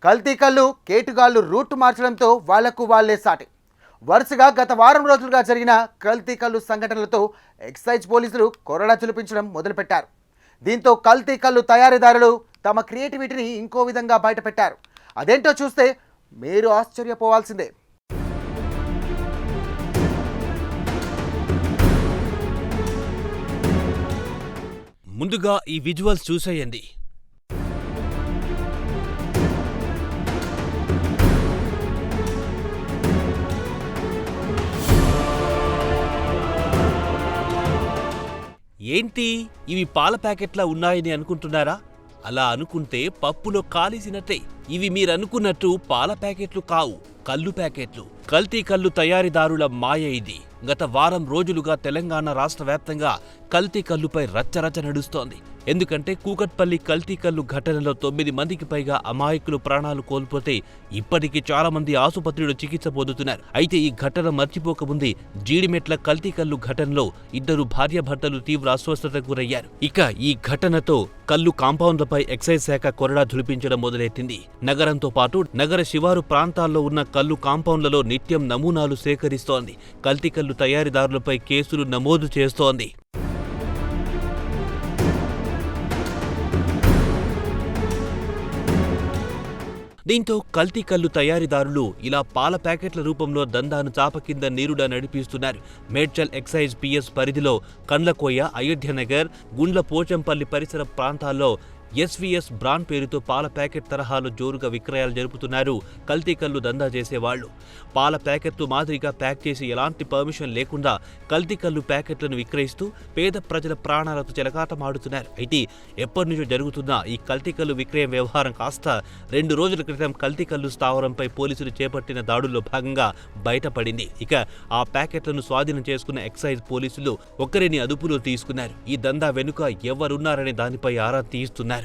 కల్తీ కళ్ళు కేటుగాళ్లు రూట్ మార్చడంతో వాళ్లకు వాళ్లే సాటి. వరుసగా గత వారం రోజులుగా జరిగిన కల్తీ కళ్ళు సంఘటనలతో ఎక్సైజ్ పోలీసులు కొరడా చులిపించడం మొదలుపెట్టారు. దీంతో కల్తీ కళ్ళు తయారీదారులు తమ క్రియేటివిటీని ఇంకో విధంగా బయటపెట్టారు. అదేంటో చూస్తే మీరు ఆశ్చర్యపోవాల్సిందే. ముందుగా ఈ విజువల్స్ చూసేయండి. ఏంటి ఇవి పాల ప్యాకెట్లా ఉన్నాయని అనుకుంటున్నారా? అలా అనుకుంటే పప్పులో కాలేసినట్టే. ఇవి మీరనుకున్నట్టు పాల ప్యాకెట్లు కావు, కల్లు ప్యాకెట్లు. కల్తీ కల్లు తయారీదారుల మాయ ఇది. గత వారం రోజులుగా తెలంగాణ రాష్ట్ర వ్యాప్తంగా కల్తీ కల్లుపై రచ్చరచ్చ నడుస్తోంది. ఎందుకంటే కూకట్పల్లి కల్తీ కల్లు ఘటనలో 9 మందికి పైగా అమాయకులు ప్రాణాలు కోల్పోతే ఇప్పటికీ చాలా మంది ఆసుపత్రిలో చికిత్స పొందుతున్నారు. అయితే ఈ ఘటన మర్చిపోకముందే జీడిమెట్ల కల్తీ కల్లు ఘటనలో 2 భార్యాభర్తలు తీవ్ర అస్వస్థతకు గురయ్యారు. ఇక ఈ ఘటనతో కల్లు కాంపౌండ్లపై ఎక్సైజ్ శాఖ కొరడా ఝులిపించడం మొదలెట్టింది. నగరంతో పాటు నగర శివారు ప్రాంతాల్లో ఉన్న కల్లు కాంపౌండ్లలో నిత్యం నమూనాలు సేకరిస్తోంది. కల్తీ కల్లు తయారీదారులపై కేసులు నమోదు చేస్తోంది. దీంతో కల్తీ కల్లు తయారీదారులు ఇలా పాల ప్యాకెట్ల రూపంలో దందాను చాప కింద నీరుడా నడిపిస్తున్నారు. మేడ్చల్ ఎక్సైజ్ పిఎస్ పరిధిలో కండ్లకోయ, అయోధ్యనగర్, గుండ్ల పోచంపల్లి పరిసర ప్రాంతాల్లో ఎస్వీఎస్ బ్రాండ్ పేరుతో పాల ప్యాకెట్ తరహాలో జోరుగా విక్రయాలు జరుపుతున్నారు కల్తీ కల్లు దందా చేసేవాళ్లు. పాల ప్యాకెట్లు మాదిరిగా ప్యాక్ చేసి ఎలాంటి పర్మిషన్ లేకుండా కల్తీ కల్లు ప్యాకెట్లను విక్రయిస్తూ పేద ప్రజల ప్రాణాలతో చెలగాటమాడుతున్నారు. అయితే ఎప్పటి నుంచో జరుగుతున్న ఈ కల్తీ కల్లు విక్రయం వ్యవహారం కాస్త 2 రోజుల క్రితం కల్తీ కల్లు స్థావరంపై పోలీసులు చేపట్టిన దాడుల్లో భాగంగా బయటపడింది. ఇక ఆ ప్యాకెట్లను స్వాధీనం చేసుకున్న ఎక్సైజ్ పోలీసులు ఒకరిని అదుపులో తీసుకున్నారు. ఈ దందా వెనుక ఎవరున్నారనే దానిపై ఆరా తీస్తున్నారు.